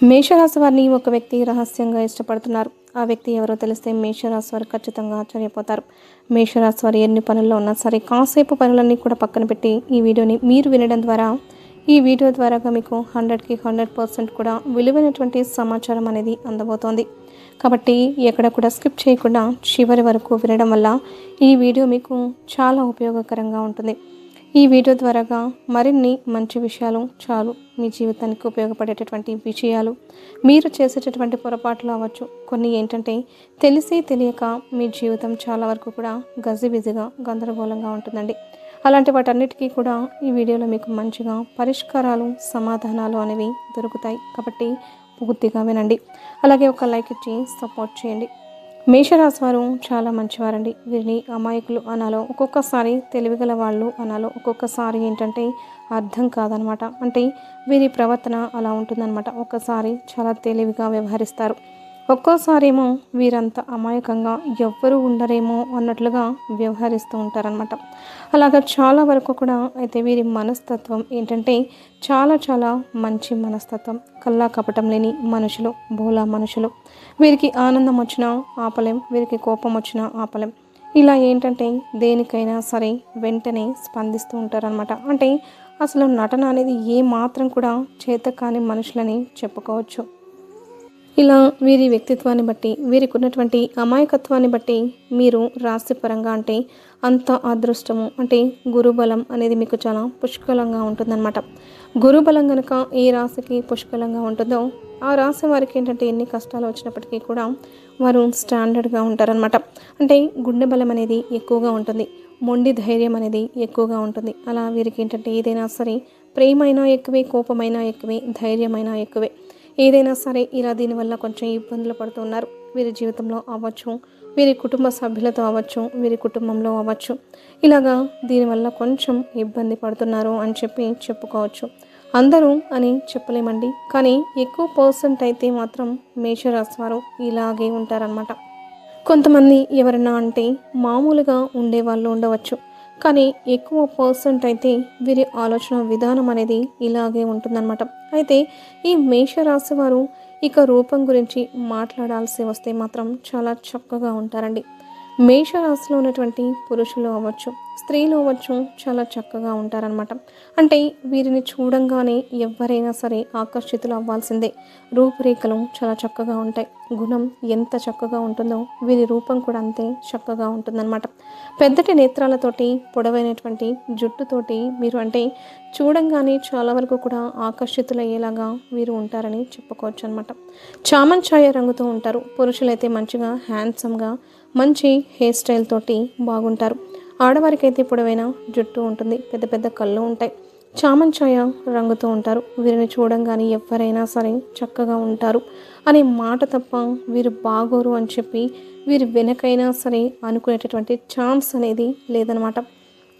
మేషరాశి వారిని ఒక వ్యక్తి రహస్యంగా ఇష్టపడుతున్నారు. ఆ వ్యక్తి ఎవరో తెలిస్తే మేషరాశి వారు ఖచ్చితంగా ఆశ్చర్యపోతారు. మేషరాశి వారు ఎన్ని పనుల్లో ఉన్నా సరే కాసేపు పనులన్నీ కూడా పక్కన పెట్టి ఈ వీడియోని మీరు వినడం ద్వారా ఈ వీడియో ద్వారాగా మీకు 100కి 100% కూడా విలువైనటువంటి సమాచారం అనేది అందబోతోంది. కాబట్టి ఎక్కడ కూడా స్కిప్ చేయకుండా చివరి వరకు వినడం వల్ల ఈ వీడియో మీకు చాలా ఉపయోగకరంగా ఉంటుంది. ఈ వీడియో ద్వారాగా మరిన్ని మంచి విషయాలు చాలు మీ జీవితానికి ఉపయోగపడేటటువంటి విషయాలు, మీరు చేసేటటువంటి పొరపాట్లు అవ్వచ్చు, కొన్ని ఏంటంటే తెలిసి తెలియక మీ జీవితం చాలా వరకు కూడా గజిబిజిగా గందరగోళంగా ఉంటుందండి. అలాంటి వాటన్నిటికీ కూడా ఈ వీడియోలో మీకు మంచిగా పరిష్కారాలు, సమాధానాలు అనేవి దొరుకుతాయి. కాబట్టి పూర్తిగా వినండి. అలాగే ఒక లైక్ ఇచ్చి సపోర్ట్ చేయండి. మేషరాశి వారు చాలా మంచివారండి. వీరిని అమాయకులు అనాలో, ఒక్కొక్కసారి తెలివిగల వాళ్ళు అనాలో, ఒక్కొక్కసారి ఏంటంటే అర్థం కాదనమాట. అంటే వీరి ప్రవర్తన అలా ఉంటుందన్నమాట. ఒక్కసారి చాలా తెలివిగా వ్యవహరిస్తారు, ఒక్కోసారి ఏమో వీరంత అమాయకంగా ఎవ్వరూ ఉండరేమో అన్నట్లుగా వ్యవహరిస్తూ ఉంటారనమాట. అలాగా చాలా వరకు కూడా అయితే వీరి మనస్తత్వం ఏంటంటే చాలా చాలా మంచి మనస్తత్వం, కల్లా కపటం లేని మనుషులు, భోలా మనుషులు. వీరికి ఆనందం వచ్చినా ఆపలేం, వీరికి కోపం వచ్చినా ఆపలేం. ఇలా ఏంటంటే దేనికైనా సరే వెంటనే స్పందిస్తూ ఉంటారనమాట. అంటే అసలు నటన అనేది ఏ మాత్రం కూడా చేత కాని మనుషులని చెప్పుకోవచ్చు. ఇలా వీరి వ్యక్తిత్వాన్ని బట్టి, వీరికి ఉన్నటువంటి అమాయకత్వాన్ని బట్టి మీరు రాశిపరంగా అంటే అంత అదృష్టము అంటే గురుబలం అనేది మీకు చాలా పుష్కలంగా ఉంటుందన్నమాట. గురుబలం కనుక ఏ రాశికి పుష్కలంగా ఉంటుందో ఆ రాశి వారికి ఏంటంటే ఎన్ని కష్టాలు వచ్చినప్పటికీ కూడా వారు స్టాండర్డ్గా ఉంటారనమాట. అంటే గుండె బలం అనేది ఎక్కువగా ఉంటుంది, మొండి ధైర్యం అనేది ఎక్కువగా ఉంటుంది. అలా వీరికి ఏంటంటే ఏదైనా సరే ప్రేమైనా ఎక్కువే, కోపమైనా ఎక్కువే, ధైర్యమైనా ఎక్కువే. ఏదైనా సరే ఇలా దీనివల్ల కొంచెం ఇబ్బందులు పడుతున్నారు. వీరి జీవితంలో అవ్వచ్చు, వీరి కుటుంబ సభ్యులతో అవ్వచ్చు, వీరి కుటుంబంలో అవ్వచ్చు. ఇలాగా దీనివల్ల కొంచెం ఇబ్బంది పడుతున్నారు అని చెప్పుకోవచ్చు. అందరూ అని చెప్పలేమండి, కానీ ఎక్కువ పర్సెంట్ అయితే మాత్రం మేషరాశి వారు ఇలాగే ఉంటారనమాట. కొంతమంది ఎవరన్నా అంటే మామూలుగా ఉండే వాళ్ళు ఉండవచ్చు, కానీ ఎక్కువ పర్సెంట్ అయితే వీరి ఆలోచన విధానం అనేది ఇలాగే ఉంటుందన్నమాట. అయితే ఈ మేషరాశి వారు ఇక రూపం గురించి మాట్లాడాల్సి వస్తే మాత్రం చాలా చక్కగా ఉంటారండి. మేషరాశిలో ఉన్నటువంటి పురుషులు అవ్వచ్చు, స్త్రీలు అవ్వచ్చు, చాలా చక్కగా ఉంటారనమాట. అంటే వీరిని చూడంగానే ఎవరైనా సరే ఆకర్షితులు అవ్వాల్సిందే. రూపురేఖలు చాలా చక్కగా ఉంటాయి, గుణం ఎంత చక్కగా ఉంటుందో వీరి రూపం కూడా అంతే చక్కగా ఉంటుందన్నమాట. పెద్దటి నేత్రాలతోటి, పొడవైనటువంటి జుట్టుతోటి మీరు అంటే చూడంగానే చాలా వరకు కూడా ఆకర్షితులయ్యేలాగా వీరు ఉంటారని చెప్పుకోవచ్చు అనమాట. చామంచాయ రంగుతో ఉంటారు. పురుషులైతే మంచిగా హ్యాండ్సమ్గా మంచి హెయిర్ స్టైల్ తోటి బాగుంటారు. ఆడవారికైతే పొడవైన జుట్టు ఉంటుంది, పెద్ద పెద్ద కళ్ళు ఉంటాయి, చామంచాయ రంగుతో ఉంటారు. వీరిని చూడంగానే ఎవరైనా సరే చక్కగా ఉంటారు అనే మాట తప్ప వీరు బాగోరు అని చెప్పి వీరి వెనకైనా సరే అనుకునేటటువంటి ఛాన్స్ అనేది లేదనమాట.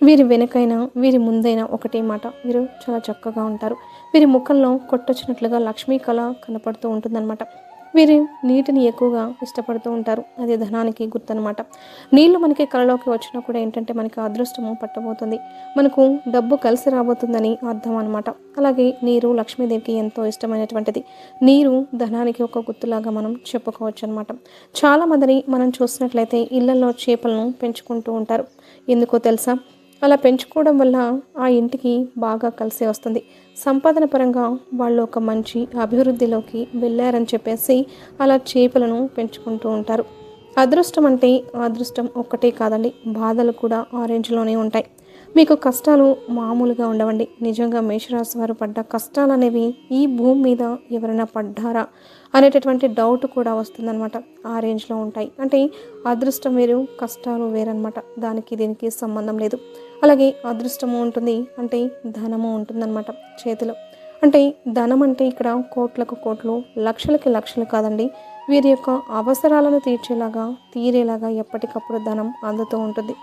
వీరి వెనకైనా వీరి ముందైనా ఒకటే మాట, వీరు చాలా చక్కగా ఉంటారు. వీరి ముఖంలో కొట్టొచ్చినట్లుగా లక్ష్మీ కళ కనపడుతూ ఉంటుందన్నమాట. వీరు నీటిని ఎక్కువగా ఇష్టపడుతూ ఉంటారు, అది ధనానికి గుర్తనమాట. నీళ్లు మనకి కళలోకి వచ్చినా కూడా ఏంటంటే మనకి అదృష్టము పట్టబోతుంది, మనకు డబ్బు కలిసి రాబోతుందని అర్థం అనమాట. అలాగే నీరు లక్ష్మీదేవికి ఎంతో ఇష్టమైనటువంటిది. నీరు ధనానికి ఒక గుర్తులాగా మనం చెప్పుకోవచ్చు అనమాట. చాలామందిని మనం చూసినట్లయితే ఇళ్లలో చేపలను పెంచుకుంటూ ఉంటారు. ఎందుకో తెలుసా? అలా పెంచుకోవడం వల్ల ఆ ఇంటికి బాగా కలిసి వస్తుంది. సంపాదన పరంగా వాళ్ళు ఒక మంచి అభివృద్ధిలోకి వెళ్ళారని చెప్పేసి అలా చేపలను పెంచుకుంటూ ఉంటారు. అదృష్టం అంటే అదృష్టం ఒక్కటే కాదండి, బాధలు కూడా ఆ రేంజ్లోనే ఉంటాయి. మీకు కష్టాలు మామూలుగా ఉండవండి. నిజంగా మేషరాశి వారు పడ్డ కష్టాలు అనేవి ఈ భూమి మీద ఎవరైనా పడ్డారా అనేటటువంటి డౌట్ కూడా వస్తుందన్నమాట. ఆ రేంజ్లో ఉంటాయి. అంటే అదృష్టం వేరు, కష్టాలు వేరనమాట. దానికి దీనికి సంబంధం లేదు. అలాగే అదృష్టము ఉంటుంది అంటే ధనము ఉంటుందన్నమాట చేతిలో. అంటే ధనం అంటే ఇక్కడ కోట్లకు కోట్లు, లక్షలకి లక్షలు కాదండి. వీరి యొక్క అవసరాలను తీరేలాగా ఎప్పటికప్పుడు ధనం అందుతూ ఉంటుంది.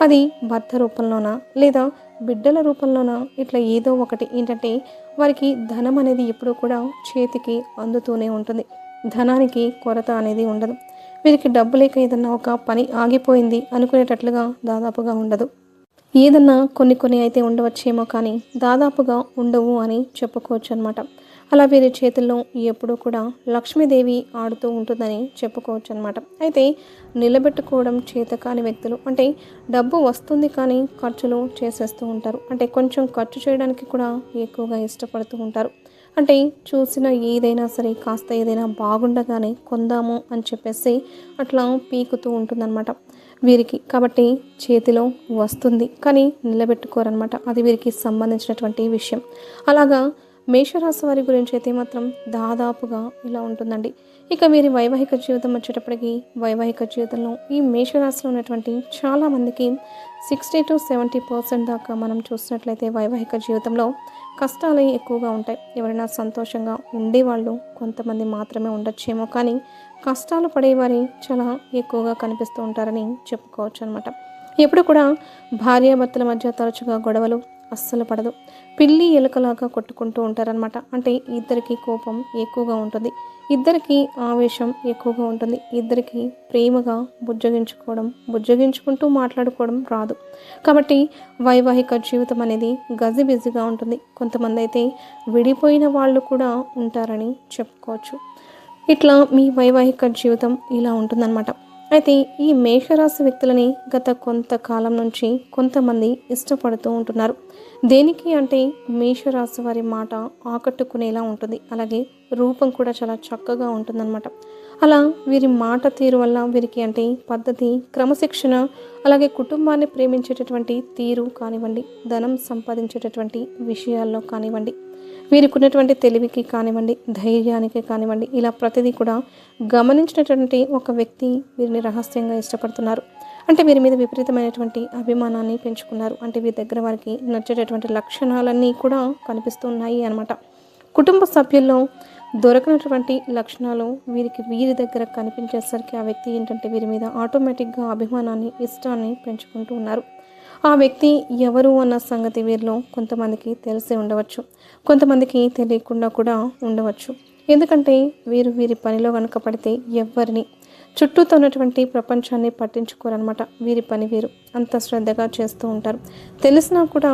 అది భర్త రూపంలోనా లేదా బిడ్డల రూపంలోనా, ఇట్లా ఏదో ఒకటి ఏంటంటే వారికి ధనం అనేది ఎప్పుడూ కూడా చేతికి అందుతూనే ఉంటుంది. ధనానికి కొరత అనేది ఉండదు. వీరికి డబ్బు లేక ఏదన్నా ఒక పని ఆగిపోయింది అనుకునేటట్లుగా దాదాపుగా ఉండదు. ఏదన్నా కొన్ని కొన్ని అయితే ఉండవచ్చేమో, కానీ దాదాపుగా ఉండవు అని చెప్పుకోవచ్చు అనమాట. అలా వీరి చేతుల్లో ఎప్పుడూ కూడా లక్ష్మీదేవి ఆడుతూ ఉంటుందని చెప్పుకోవచ్చు అనమాట. అయితే నిలబెట్టుకోవడం చేతకాని వ్యక్తులు, అంటే డబ్బు వస్తుంది కానీ ఖర్చులు చేసేస్తూ ఉంటారు. అంటే కొంచెం ఖర్చు చేయడానికి కూడా ఎక్కువగా ఇష్టపడుతూ ఉంటారు. అంటే చూసిన ఏదైనా సరే కాస్త ఏదైనా బాగుండగానే కొందాము అని చెప్పేసి అట్లా పీకుతూ ఉంటుందన్నమాట వీరికి. కాబట్టి చేతిలో వస్తుంది కానీ నిలబెట్టుకోరనమాట. అది వీరికి సంబంధించినటువంటి విషయం. అలాగా మేషరాశి వారి గురించి అయితే మాత్రం దాదాపుగా ఇలా ఉంటుందండి. ఇక వీరి వైవాహిక జీవితం వచ్చేటప్పటికి, వైవాహిక జీవితంలో ఈ మేషరాశిలో ఉన్నటువంటి చాలామందికి 60-70% దాకా మనం చూసినట్లయితే వైవాహిక జీవితంలో కష్టాలు ఎక్కువగా ఉంటాయి. ఎవరైనా సంతోషంగా ఉండేవాళ్ళు కొంతమంది మాత్రమే ఉండొచ్చేమో, కానీ కష్టాలు పడేవారి చాలా ఎక్కువగా కనిపిస్తూ ఉంటారని చెప్పుకోవచ్చు అనమాట. ఎప్పుడు కూడా భార్యాభర్తల మధ్య తరచుగా గొడవలు అస్సలు పడదు. పిల్లి ఎలుకలాగా కొట్టుకుంటూ ఉంటారనమాట. అంటే ఇద్దరికి కోపం ఎక్కువగా ఉంటుంది, ఇద్దరికి ఆవేశం ఎక్కువగా ఉంటుంది, ఇద్దరికి ప్రేమగా బుజ్జగించుకుంటూ మాట్లాడుకోవడం రాదు. కాబట్టి వైవాహిక జీవితం అనేది గజిబిజిగా ఉంటుంది. కొంతమంది అయితే విడిపోయిన వాళ్ళు కూడా ఉంటారని చెప్పుకోవచ్చు. ఇట్లా మీ వైవాహిక జీవితం ఇలా ఉంటుందన్నమాట. అయితే ఈ మేషరాశి వ్యక్తులని గత కొంతకాలం నుంచి కొంతమంది ఇష్టపడుతూ ఉంటున్నారు. దేనికి అంటే మేషరాశి వారి మాట ఆకట్టుకునేలా ఉంటుంది, అలాగే రూపం కూడా చాలా చక్కగా ఉంటుందన్నమాట. అలా వీరి మాట తీరు వల్ల వీరికి అంటే పద్ధతి, క్రమశిక్షణ, అలాగే కుటుంబాన్ని ప్రేమించేటటువంటి తీరు కానివ్వండి, ధనం సంపాదించేటటువంటి విషయాల్లో కానివ్వండి, వీరికి ఉన్నటువంటి తెలివికి కానివ్వండి, ధైర్యానికి కానివ్వండి, ఇలా ప్రతిదీ కూడా గమనించినటువంటి ఒక వ్యక్తి వీరిని రహస్యంగా ఇష్టపడుతున్నారు. అంటే వీరి మీద విపరీతమైనటువంటి అభిమానాన్ని పెంచుకున్నారు. అంటే వీరి దగ్గర వారికి నచ్చేటటువంటి లక్షణాలన్నీ కూడా కనిపిస్తున్నాయి అన్నమాట. కుటుంబ సభ్యుల్లో దొరకనటువంటి లక్షణాలు వీరి దగ్గర కనిపించేసరికి ఆ వ్యక్తి ఏంటంటే వీరి మీద ఆటోమేటిక్గా అభిమానాన్ని, ఇష్టాన్ని పెంచుకుంటూ ఉన్నారు. ఆ వ్యక్తి ఎవరు అన్న సంగతి వీరిలో కొంతమందికి తెలిసి ఉండవచ్చు, కొంతమందికి తెలియకుండా కూడా ఉండవచ్చు. ఎందుకంటే వీరి పనిలో కనుక పడితే ఎవరిని చుట్టూతో ఉన్నటువంటి ప్రపంచాన్ని పట్టించుకోరనమాట. వీరి పని వీరు అంత శ్రద్ధగా చేస్తూ ఉంటారు. తెలిసినా కూడా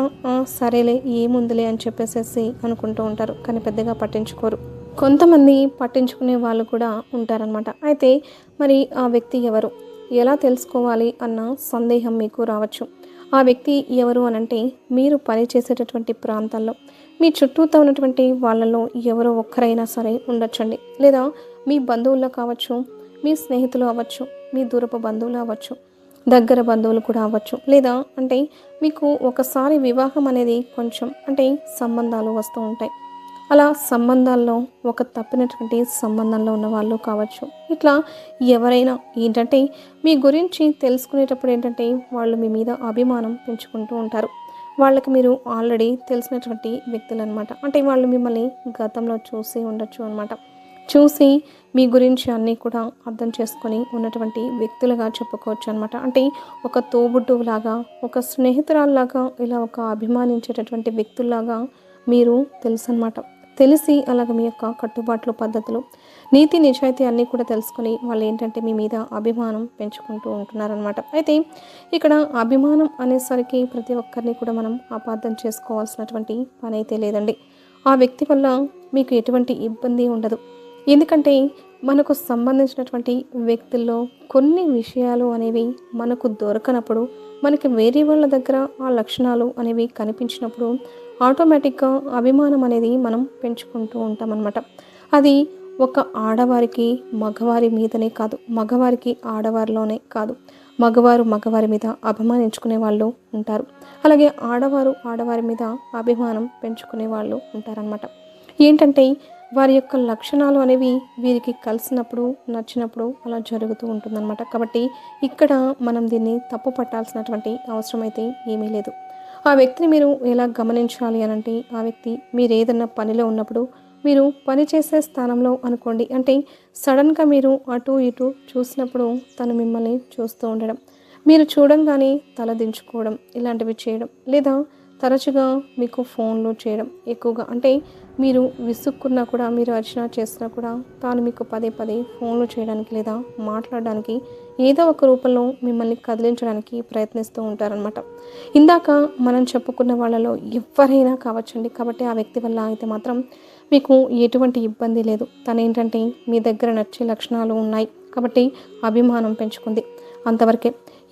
సరేలే ఏముందిలే అని చెప్పేసేసి అనుకుంటూ ఉంటారు, కానీ పెద్దగా పట్టించుకోరు. కొంతమంది పట్టించుకునే వాళ్ళు కూడా ఉంటారనమాట. అయితే మరి ఆ వ్యక్తి ఎవరు, ఎలా తెలుసుకోవాలి అన్న సందేహం మీకు రావచ్చు. ఆ వ్యక్తి ఎవరు అనంటే మీరు పనిచేసేటటువంటి ప్రాంతాల్లో మీ చుట్టూతో ఉన్నటువంటి వాళ్ళలో ఎవరో ఒక్కరైనా సరే ఉండొచ్చండి. లేదా మీ బంధువుల్లో కావచ్చు, మీ స్నేహితులు అవ్వచ్చు, మీ దూరపు బంధువులు అవ్వచ్చు, దగ్గర బంధువులు కూడా అవ్వచ్చు. లేదా అంటే మీకు ఒకసారి వివాహం అనేది కొంచెం అంటే సంబంధాలు వస్తూ ఉంటాయి. అలా సంబంధాల్లో ఒక తప్పినటువంటి సంబంధంలో ఉన్న వాళ్ళు కావచ్చు. ఇట్లా ఎవరైనా ఏంటంటే మీ గురించి తెలుసుకునేటప్పుడు ఏంటంటే వాళ్ళు మీ మీద అభిమానం పెంచుకుంటూ ఉంటారు. వాళ్ళకి మీరు ఆల్రెడీ తెలిసినటువంటి వ్యక్తులు అనమాట. అంటే వాళ్ళు మిమ్మల్ని గతంలో చూసి ఉండొచ్చు అనమాట. చూసి మీ గురించి అన్నీ కూడా అర్థం చేసుకొని ఉన్నటువంటి వ్యక్తులుగా చెప్పుకోవచ్చు అనమాట. అంటే ఒక తోబుట్టువులాగా, ఒక స్నేహితురాల్లాగా, ఇలా ఒక అభిమానించేటటువంటి వ్యక్తుల్లాగా మీరు తెలుసు అనమాట. తెలిసి అలాగ మీ యొక్క కట్టుబాట్లు, పద్ధతులు, నీతి నిజాయితీ అన్నీ కూడా తెలుసుకొని వాళ్ళు ఏంటంటే మీ మీద అభిమానం పెంచుకుంటూ ఉంటున్నారనమాట. అయితే ఇక్కడ అభిమానం అనేసరికి ప్రతి ఒక్కరిని కూడా మనం అపార్థం చేసుకోవాల్సినటువంటి పని అయితే లేదండి. ఆ వ్యక్తి వల్ల మీకు ఎటువంటి ఇబ్బంది ఉండదు. ఎందుకంటే మనకు సంబంధించినటువంటి వ్యక్తుల్లో కొన్ని విషయాలు అనేవి మనకు దొరకనప్పుడు, మనకి వేరే వాళ్ళ దగ్గర ఆ లక్షణాలు అనేవి కనిపించినప్పుడు ఆటోమేటిక్గా అభిమానం అనేది మనం పెంచుకుంటూ ఉంటామన్నమాట. అది ఒక ఆడవారికి మగవారి మీదనే కాదు, మగవారికి ఆడవారిలోనే కాదు, మగవారి మీద అభిమానించుకునే వాళ్ళు ఉంటారు. అలాగే ఆడవారు ఆడవారి మీద అభిమానం పెంచుకునే వాళ్ళు ఉంటారనమాట. ఏంటంటే వారి యొక్క లక్షణాలు అనేవి వీరికి కలిసినప్పుడు, నచ్చినప్పుడు అలా జరుగుతూ ఉంటుందన్నమాట. కాబట్టి ఇక్కడ మనం దీన్ని తప్పు పట్టాల్సినటువంటి అవసరం అయితే ఏమీ లేదు. ఆ వ్యక్తిని మీరు ఎలా గమనించాలి అనంటే, ఆ వ్యక్తి మీరు ఏదన్నా పనిలో ఉన్నప్పుడు, మీరు పని చేసే స్థానంలో అనుకోండి, అంటే సడన్గా మీరు అటు ఇటు చూసినప్పుడు తను మిమ్మల్ని చూస్తూ ఉండడం, మీరు చూడంగానే తల దించుకోవడం, ఇలాంటివి చేయడం, లేదా తరచుగా మీకు ఫోన్లు చేయడం ఎక్కువగా. అంటే మీరు విసుక్కున్నా కూడా, మీరు అర్చన చేసినా కూడా తాను మీకు పదే పదే ఫోన్లు చేయడానికి లేదా మాట్లాడడానికి ఏదో ఒక రూపంలో మిమ్మల్ని కదిలించడానికి ప్రయత్నిస్తూ ఉంటారనమాట. ఇందాక మనం చెప్పుకున్న వాళ్ళలో ఎవరైనా కావచ్చండి. కాబట్టి ఆ వ్యక్తి వల్ల అయితే మాత్రం మీకు ఎటువంటి ఇబ్బంది లేదు. తనేంటంటే మీ దగ్గర నచ్చే లక్షణాలు ఉన్నాయి కాబట్టి అభిమానం పెంచుకుంది, అంతవరకే.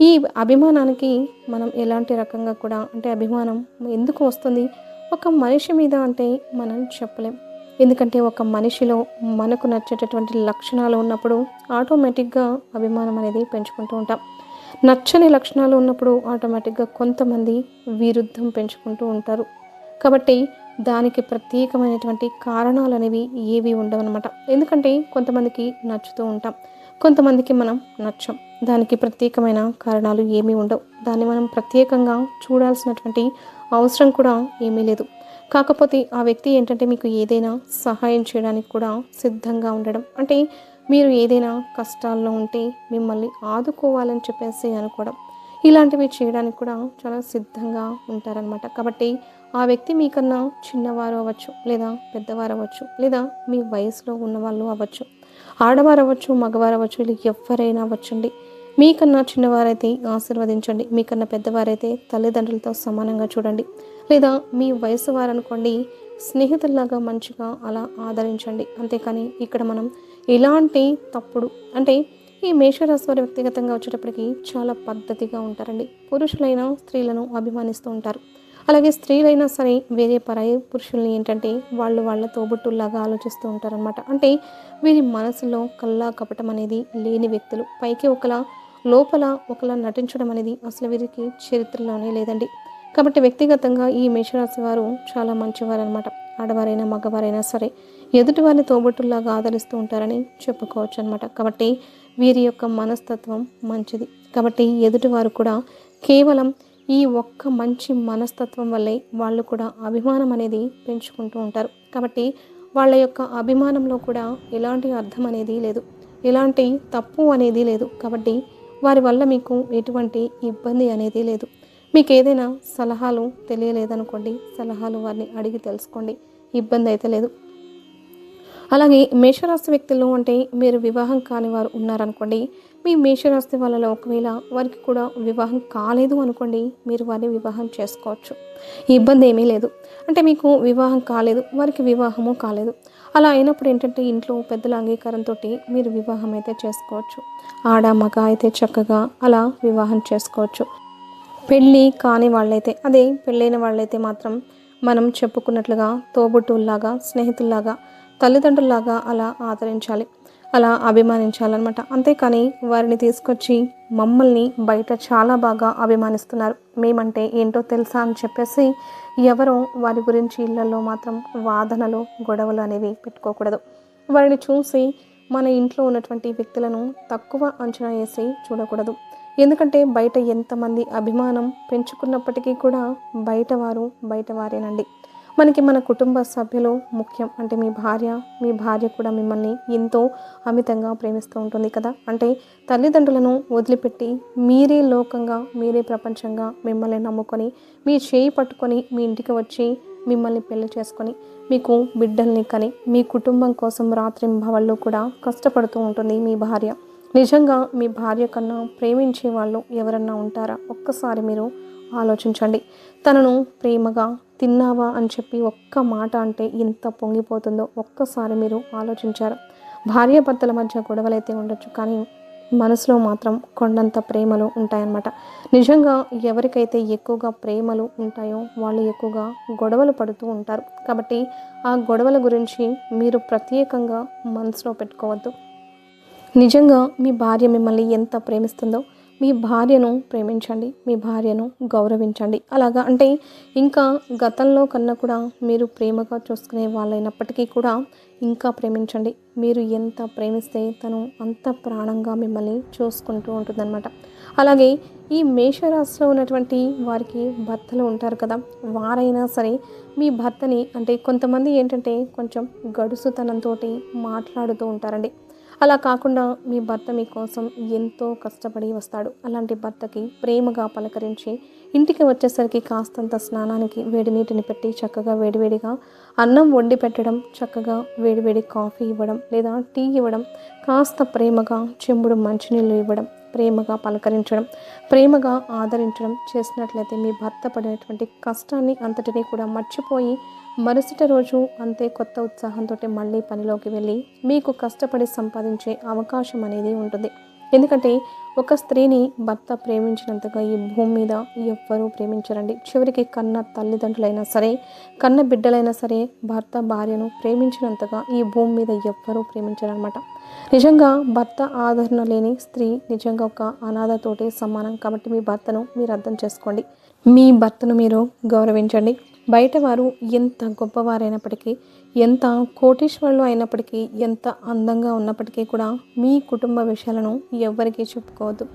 ఈ అభిమానానికి మనం ఎలాంటి రకంగా కూడా అంటే అభిమానం ఎందుకు వస్తుంది ఒక మనిషి మీద అంటే మనం చెప్పలేం. ఎందుకంటే ఒక మనిషిలో మనకు నచ్చేటటువంటి లక్షణాలు ఉన్నప్పుడు ఆటోమేటిక్గా అభిమానం అనేది పెంచుకుంటూ ఉంటాం. నచ్చని లక్షణాలు ఉన్నప్పుడు ఆటోమేటిక్గా కొంతమంది విరుద్ధం పెంచుకుంటూ ఉంటారు. కాబట్టి దానికి ప్రత్యేకమైనటువంటి కారణాలు అనేవి ఏవి ఉండవన్నమాట. ఎందుకంటే కొంతమందికి నచ్చుతూ ఉంటాం, కొంతమందికి మనం నచ్చం. దానికి ప్రత్యేకమైన కారణాలు ఏమీ ఉండవు. దాన్ని మనం ప్రత్యేకంగా చూడాల్సినటువంటి అవసరం కూడా ఏమీ లేదు. కాకపోతే ఆ వ్యక్తి ఏంటంటే మీకు ఏదైనా సహాయం చేయడానికి కూడా సిద్ధంగా ఉండడం, అంటే మీరు ఏదైనా కష్టాల్లో ఉంటే మిమ్మల్ని ఆదుకోవాలని చెప్పేసి అనుకోవడం, ఇలాంటివి చేయడానికి కూడా చాలా సిద్ధంగా ఉంటారనమాట. కాబట్టి ఆ వ్యక్తి మీకన్నా చిన్నవారు అవ్వచ్చు, లేదా పెద్దవారు అవ్వచ్చు, లేదా మీ వయసులో ఉన్నవాళ్ళు అవ్వచ్చు, ఆడవారు అవ్వచ్చు, మగవారు అవ్వచ్చు, ఇలా ఎవరైనా అవ్వచ్చండి. మీకన్నా చిన్నవారైతే ఆశీర్వదించండి, మీకన్నా పెద్దవారైతే తల్లిదండ్రులతో సమానంగా చూడండి, లేదా మీ వయసు వారనుకోండి స్నేహితుల్లాగా మంచిగా అలా ఆదరించండి. అంతేకాని ఇక్కడ మనం ఎలాంటి తప్పుడు అంటే ఈ మేషరాశి వారి వ్యక్తిగతంగా వచ్చేటప్పటికి చాలా పద్ధతిగా ఉంటారండి. పురుషులైన స్త్రీలను అభిమానిస్తూ ఉంటారు. అలాగే స్త్రీలైనా సరే వేరే పరాయి పురుషుల్ని ఏంటంటే వాళ్ళ తోబుట్టుల్లాగా ఆలోచిస్తూ ఉంటారనమాట. అంటే వీరి మనసులో కల్లా కపటం అనేది లేని వ్యక్తులు. పైకి ఒకలా లోపల ఒకలా నటించడం అనేది అసలు వీరికి చరిత్రలోనే లేదండి. కాబట్టి వ్యక్తిగతంగా ఈ మేషరాశి వారు చాలా మంచివారు అనమాట. ఆడవారైనా మగవారైనా సరే ఎదుటి వారిని తోబుట్టుల్లాగా ఆదరిస్తూ ఉంటారని చెప్పుకోవచ్చు అనమాట. కాబట్టి వీరి యొక్క మనస్తత్వం మంచిది. కాబట్టి ఎదుటివారు కూడా కేవలం ఈ ఒక్క మంచి మనస్తత్వం వల్లే వాళ్ళు కూడా అభిమానం అనేది పెంచుకుంటూ ఉంటారు. కాబట్టి వాళ్ళ యొక్క అభిమానంలో కూడా ఎలాంటి అర్థం అనేది లేదు, ఎలాంటి తప్పు అనేది లేదు. కాబట్టి వారి వల్ల మీకు ఎటువంటి ఇబ్బంది అనేది లేదు. మీకు ఏదైనా సలహాలు తెలియలేదనుకోండి, సలహాలు వారిని అడిగి తెలుసుకోండి, ఇబ్బంది అయితే లేదు. అలాగే మేషరాశి వ్యక్తుల్లో అంటే మీరు వివాహం కాని వారు ఉన్నారనుకోండి, మీ మేషరాశి వాళ్ళలో ఒకవేళ వారికి కూడా వివాహం కాలేదు అనుకోండి, మీరు వారిని వివాహం చేసుకోవచ్చు, ఇబ్బంది ఏమీ లేదు. అంటే మీకు వివాహం కాలేదు, వారికి వివాహము కాలేదు, అలా అయినప్పుడు ఏంటంటే ఇంట్లో పెద్దల అంగీకారంతో మీరు వివాహం అయితే చేసుకోవచ్చు. ఆడ మగ అయితే చక్కగా అలా వివాహం చేసుకోవచ్చు. పెళ్ళి కాని వాళ్ళైతే, అదే పెళ్ళైన వాళ్ళైతే మాత్రం మనం చెప్పుకున్నట్లుగా తోబుట్టువుల్లాగా, స్నేహితుల్లాగా, తల్లిదండ్రుల్లాగా అలా ఆదరించాలి, అలా అభిమానించాలన్నమాట. అంతేకాని వారిని తీసుకొచ్చి మమ్మల్ని బయట చాలా బాగా అభిమానిస్తున్నారు, మేమంటే ఏంటో తెలుసా అని చెప్పేసి ఎవరో వారి గురించి ఇళ్లలో మాత్రం వాదనలు గొడవలు అనేవి పెట్టుకోకూడదు. వారిని చూసి మన ఇంట్లో ఉన్నటువంటి వ్యక్తులను తక్కువ అంచనా వేసి చూడకూడదు. ఎందుకంటే బయట ఎంతమంది అభిమానం పెంచుకున్నప్పటికీ కూడా బయటవారేనండి. మనకి మన కుటుంబ సభ్యులు ముఖ్యం. అంటే మీ భార్య కూడా మిమ్మల్ని ఎంతో అమితంగా ప్రేమిస్తూ ఉంటుంది కదా. అంటే తల్లిదండ్రులను వదిలిపెట్టి మీరే లోకంగా, మీరే ప్రపంచంగా మిమ్మల్ని నమ్ముకొని, మీ చేయి పట్టుకొని మీ ఇంటికి వచ్చి మిమ్మల్ని పెళ్లి చేసుకొని మీకు బిడ్డల్ని కని మీ కుటుంబం కోసం రాత్రింబవళ్ళు కూడా కష్టపడుతూ ఉంటుంది మీ భార్య. నిజంగా మీ భార్య కన్నా ప్రేమించే వాళ్ళు ఎవరన్నా ఉంటారా? ఒక్కసారి మీరు ఆలోచించండి. తనను ప్రేమగా తిన్నావా అని చెప్పి ఒక్క మాట అంటే ఎంత పొంగిపోతుందో ఒక్కసారి మీరు ఆలోచించారా? భార్యాభర్తల మధ్య గొడవలైతే ఉండొచ్చు, కానీ మనసులో మాత్రం కొండంత ప్రేమలు ఉంటాయన్నమాట. నిజంగా ఎవరికైతే ఎక్కువగా ప్రేమలు ఉంటాయో వాళ్ళు ఎక్కువగా గొడవలు పడుతూ ఉంటారు. కాబట్టి ఆ గొడవల గురించి మీరు ప్రత్యేకంగా మనసులో పెట్టుకోవద్దు. నిజంగా మీ భార్య మిమ్మల్ని ఎంత ప్రేమిస్తుందో మీ భార్యను ప్రేమించండి, మీ భార్యను గౌరవించండి. అలాగా అంటే ఇంకా గతంలో కన్నా కూడా మీరు ప్రేమగా చూసుకునే వాళ్ళైనప్పటికీ కూడా ఇంకా ప్రేమించండి. మీరు ఎంత ప్రేమిస్తే తను అంత ప్రాణంగా మిమ్మల్ని చూసుకుంటూ ఉంటుందన్నమాట. అలాగే ఈ మేషరాశిలో ఉన్నటువంటి వారికి భర్తలు ఉంటారు కదా, వారైనా సరే మీ భర్తని అంటే కొంతమంది ఏంటంటే కొంచెం గడుసుతనంతో మాట్లాడుతూ ఉంటారండి. అలా కాకుండా మీ భర్త మీకోసం ఎంతో కష్టపడి వస్తాడు. అలాంటి భర్తకి ప్రేమగా పలకరించి ఇంటికి వచ్చేసరికి కాస్తంత స్నానానికి వేడి నీటిని పెట్టి చక్కగా వేడివేడిగా అన్నం వండి పెట్టడం, చక్కగా వేడివేడి కాఫీ ఇవ్వడం లేదా టీ ఇవ్వడం, కాస్త ప్రేమగా చెంబుడు మంచినీళ్ళు ఇవ్వడం, ప్రేమగా పలకరించడం, ప్రేమగా ఆదరించడం చేసినట్లయితే మీ భర్త పడినటువంటి కష్టాన్ని అంతటినీ కూడా మర్చిపోయి మరుసటి రోజు అంతే కొత్త ఉత్సాహంతో మళ్ళీ పనిలోకి వెళ్ళి మీకు కష్టపడి సంపాదించే అవకాశం అనేది ఉంటుంది. ఎందుకంటే ఒక స్త్రీని భర్త ప్రేమించినంతగా ఈ భూమి మీద ఎవ్వరూ ప్రేమించరండి. చివరికి కన్న తల్లిదండ్రులైనా సరే, కన్న బిడ్డలైనా సరే భర్త భార్యను ప్రేమించినంతగా ఈ భూమి మీద ఎవ్వరూ ప్రేమించరనమాట. నిజంగా భర్త ఆదరణ లేని స్త్రీ నిజంగా ఒక అనాథతోటి సమానం. కాబట్టి మీ భర్తను మీరు అర్థం చేసుకోండి. మీ భర్తను మీరు గౌరవించండి. బయట వారు ఎంత గొప్పవారైనప్పటికీ, ఎంత కోటీశ్వరులు అయినప్పటికీ, ఎంత అందంగా ఉన్నప్పటికీ కూడా మీ కుటుంబ విషయాలను ఎవ్వరికీ చెప్పుకోవద్దు.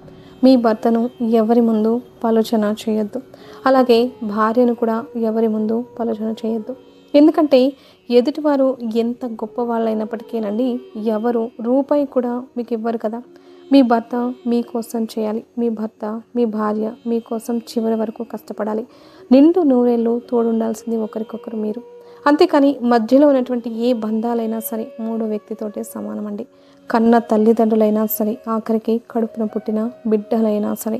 మీ భర్తను ఎవరి ముందు పలుచన చేయొద్దు. అలాగే భార్యను కూడా ఎవరి ముందు పలుచన చేయొద్దు. ఎందుకంటే ఎదుటివారు ఎంత గొప్ప వాళ్ళైనప్పటికీనండి, ఎవరు రూపాయి కూడా మీకు ఇవ్వరు కదా. మీ భర్త మీకోసం చేయాలి. మీ భర్త, మీ భార్య మీకోసం చివరి వరకు కష్టపడాలి. నిండు నూరేళ్ళు తోడుండాల్సింది ఒకరికొకరు మీరు. అంతేకాని మధ్యలో ఉన్నటువంటి ఏ బంధాలైనా సరే మూడో వ్యక్తితోటే సమానం అండి. కన్న తల్లిదండ్రులైనా సరే, ఆఖరికి కడుపున పుట్టిన బిడ్డలైనా సరే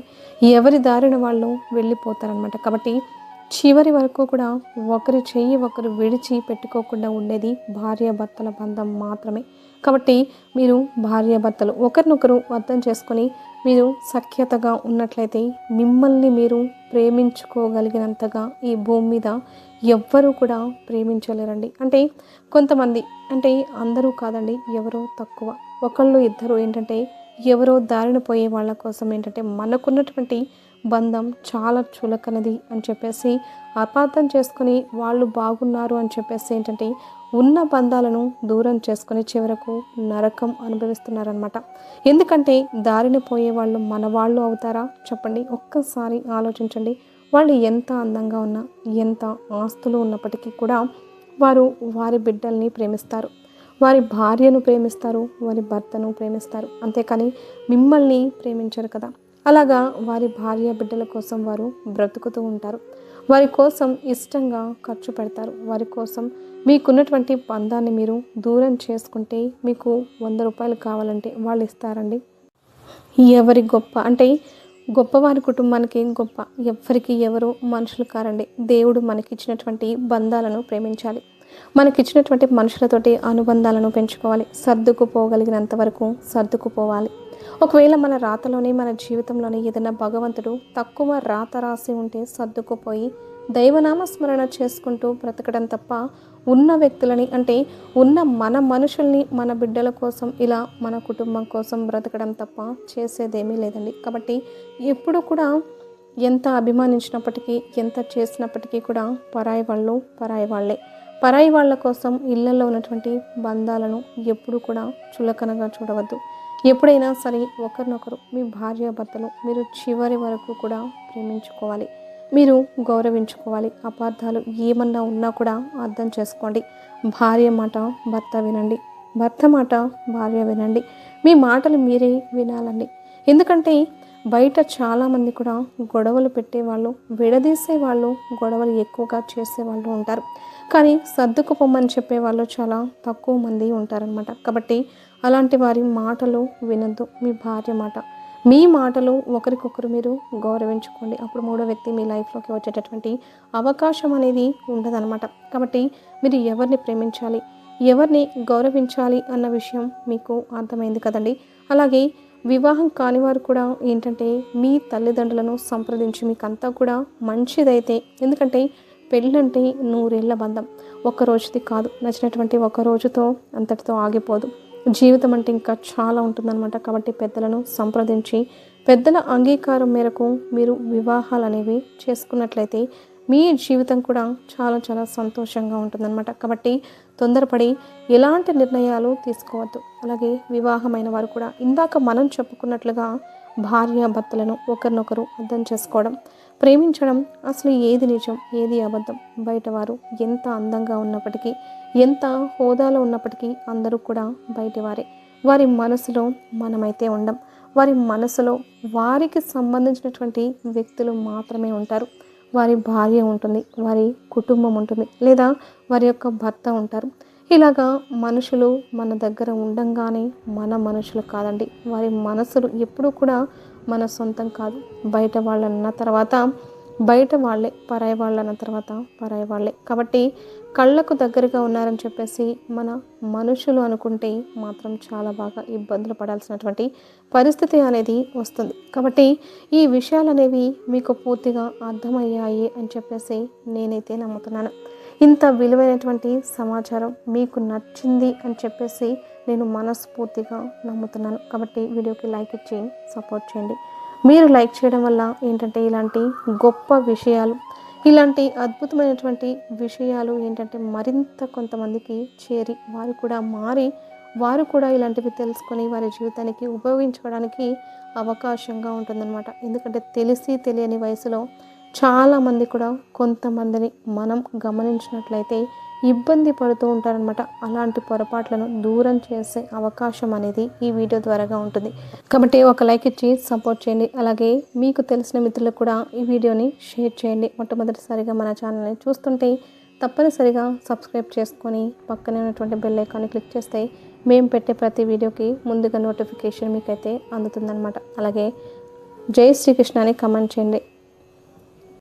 ఎవరి దారిన వాళ్ళు వెళ్ళిపోతారనమాట. కాబట్టి చివరి వరకు కూడా ఒకరి చెయ్యి ఒకరు విడిచి పెట్టుకోకుండా ఉండేది భార్యాభర్తల బంధం మాత్రమే. కాబట్టి మీరు భార్యాభర్తలు ఒకరినొకరు అర్థం చేసుకొని మీరు సఖ్యతగా ఉన్నట్లయితే మిమ్మల్ని మీరు ప్రేమించుకోగలిగినంతగా ఈ భూమి మీద ఎవ్వరూ కూడా ప్రేమించలేరండి. అంటే కొంతమంది, అంటే అందరూ కాదండి, ఎవరో తక్కువ, ఒకళ్ళు ఇద్దరు ఏంటంటే ఎవరో దారిన పోయే వాళ్ళ కోసం ఏంటంటే మనకున్నటువంటి బంధం చాలా చులకనది అని చెప్పేసి అపార్థం చేసుకొని వాళ్ళు బాగున్నారు అని చెప్పేసి ఏంటంటే ఉన్న బంధాలను దూరం చేసుకొని చివరకు నరకం అనుభవిస్తున్నారనమాట. ఎందుకంటే దారిన పోయే వాళ్ళు మన వాళ్ళు అవుతారా చెప్పండి? ఒక్కసారి ఆలోచించండి. వాళ్ళు ఎంత అందంగా ఉన్నా, ఎంత ఆస్తులు ఉన్నప్పటికీ కూడా వారు వారి బిడ్డల్ని ప్రేమిస్తారు, వారి భార్యను ప్రేమిస్తారు, వారి భర్తను ప్రేమిస్తారు. అంతేకాని మిమ్మల్ని ప్రేమించరు కదా. అలాగా వారి భార్య బిడ్డల కోసం వారు బ్రతుకుతూ ఉంటారు. వారి కోసం ఇష్టంగా ఖర్చు పెడతారు. వారి కోసం మీకున్నటువంటి బంధాన్ని మీరు దూరం చేసుకుంటే మీకు 100 రూపాయలు కావాలంటే వాళ్ళు ఇస్తారండి? ఎవరి గొప్ప అంటే గొప్పవారి కుటుంబానికి గొప్ప, ఎవరికి ఎవరు మనుషులు కారండి. దేవుడు మనకిచ్చినటువంటి బంధాలను ప్రేమించాలి. మనకిచ్చినటువంటి మనుషులతోటి అనుబంధాలను పెంచుకోవాలి. సర్దుకుపోగలిగినంత వరకు సర్దుకుపోవాలి. ఒకవేళ మన రాతలోనే, మన జీవితంలోనే ఏదైనా భగవంతుడు తక్కువ రాత రాసి ఉంటే సర్దుకుపోయి దైవనామ స్మరణ చేసుకుంటూ బ్రతకడం తప్ప ఉన్న వ్యక్తులని, అంటే ఉన్న మన మనుషుల్ని మన బిడ్డల కోసం, ఇలా మన కుటుంబం కోసం బ్రతకడం తప్ప చేసేదేమీ లేదండి. కాబట్టి ఎప్పుడు కూడా ఎంత అభిమానించినప్పటికీ, ఎంత చేసినప్పటికీ కూడా పరాయి వాళ్ళు పరాయి వాళ్ళే. పరాయి వాళ్ళ కోసం ఇళ్లలో ఉన్నటువంటి బంధాలను ఎప్పుడు కూడా చులకనగా చూడవద్దు. ఎప్పుడైనా సరే ఒకరినొకరు, మీ భార్యాభర్తలు మీరు చివరి వరకు కూడా ప్రేమించుకోవాలి. మీరు గౌరవించుకోవాలి. అపార్థాలు ఏమన్నా ఉన్నా కూడా అర్థం చేసుకోండి. భార్య మాట భర్త వినండి, భర్త మాట భార్య వినండి. మీ మాటలు మీరే వినాలండి. ఎందుకంటే బయట చాలామంది కూడా గొడవలు పెట్టేవాళ్ళు, విడదీసేవాళ్ళు, గొడవలు ఎక్కువగా చేసేవాళ్ళు ఉంటారు. కానీ సర్దుకుపోమని చెప్పేవాళ్ళు చాలా తక్కువ మంది ఉంటారనమాట. కాబట్టి అలాంటి వారి మాటలు వినొద్దు. మీ భార్య మాట, మీ మాటలు ఒకరికొకరు మీరు గౌరవించుకోండి. అప్పుడు మూడో వ్యక్తి మీ లైఫ్లోకి వచ్చేటటువంటి అవకాశం అనేది ఉండదన్నమాట. కాబట్టి మీరు ఎవరిని ప్రేమించాలి, ఎవరిని గౌరవించాలి అన్న విషయం మీకు అర్థమైంది కదండి. అలాగే వివాహం కాని వారు కూడా ఏంటంటే మీ తల్లిదండ్రులను సంప్రదించి మీకంతా కూడా మంచిదైతే, ఎందుకంటే పెళ్ళంటే 100 ఏళ్ల బంధం, ఒక్క రోజుది కాదు. నచ్చినటువంటి ఒక రోజుతో అంతటితో ఆగిపోదు. జీవితం అంటే ఇంకా చాలా ఉంటుందన్నమాట. కాబట్టి పెద్దలను సంప్రదించి పెద్దల అంగీకారం మేరకు మీరు వివాహాలు అనేవి చేసుకున్నట్లయితే మీ జీవితం కూడా చాలా చాలా సంతోషంగా ఉంటుందన్నమాట. కాబట్టి తొందరపడి ఎలాంటి నిర్ణయాలు తీసుకోవద్దు. అలాగే వివాహమైన వారు కూడా ఇందాక మనం చెప్పుకున్నట్లుగా భార్యాభర్తలను ఒకరినొకరు అర్థం చేసుకోవడం, ప్రేమించడం. అసలు ఏది నిజం, ఏది అబద్ధం? బయటవారు ఎంత అందంగా ఉన్నప్పటికీ, ఎంత హోదాలో ఉన్నప్పటికీ అందరూ కూడా బయటివారే. వారి మనసులో మనమైతే ఉండం. వారి మనసులో వారికి సంబంధించినటువంటి వ్యక్తులు మాత్రమే ఉంటారు. వారి భార్య ఉంటుంది, వారి కుటుంబం ఉంటుంది, లేదా వారి యొక్క భర్త ఉంటారు. ఇలాగా మనుషులు మన దగ్గర ఉండంగానే మన మనుషులు కాదండి. వారి మనసులు ఎప్పుడూ కూడా మన సొంతం కాదు. బయట వాళ్ళన్న తర్వాత బయట వాళ్ళే, పరాయి వాళ్ళన్న తర్వాత పరాయి వాళ్ళే. కాబట్టి కళ్ళకు దగ్గరగా ఉన్నారని చెప్పేసి మన మనుషులు అనుకుంటే మాత్రం చాలా బాగా ఇబ్బందులు పడాల్సినటువంటి పరిస్థితి అనేది వస్తుంది. కాబట్టి ఈ విషయాలు అనేవి మీకు పూర్తిగా అర్థమయ్యాయి అని చెప్పేసి నేనైతే నమ్ముతున్నాను. ఇంత విలువైనటువంటి సమాచారం మీకు నచ్చింది అని చెప్పేసి నేను మనస్ఫూర్తిగా నమ్ముతున్నాను. కాబట్టి వీడియోకి లైక్ ఇచ్చి సపోర్ట్ చేయండి. మీరు లైక్ చేయడం వల్ల ఏంటంటే ఇలాంటి గొప్ప విషయాలు, ఇలాంటి అద్భుతమైనటువంటి విషయాలు ఏంటంటే మరింత కొంతమందికి చేరి వారు కూడా ఇలాంటివి తెలుసుకొని వారి జీవితానికి ఉపయోగించుకోవడానికి అవకాశంగా ఉంటుందన్నమాట. ఎందుకంటే తెలిసి తెలియని వయసులో చాలామంది కూడా కొంతమందిని మనం గమనించినట్లయితే ఇబ్బంది పడుతూ ఉంటారనమాట. అలాంటి పొరపాట్లను దూరం చేసే అవకాశం అనేది ఈ వీడియో ద్వారాగా ఉంటుంది. కాబట్టి ఒక లైక్ ఇచ్చి సపోర్ట్ చేయండి. అలాగే మీకు తెలిసిన మిత్రులకు కూడా ఈ వీడియోని షేర్ చేయండి. మొట్టమొదటిసారిగా మన ఛానల్ని చూస్తుంటే తప్పనిసరిగా సబ్స్క్రైబ్ చేసుకొని పక్కనే ఉన్నటువంటి బెల్ ఐకాన్ని క్లిక్ చేస్తే మేము పెట్టే ప్రతి వీడియోకి ముందుగా నోటిఫికేషన్ మీకైతే అందుతుందన్నమాట. అలాగే జై శ్రీకృష్ణ అని కమెంట్ చేయండి.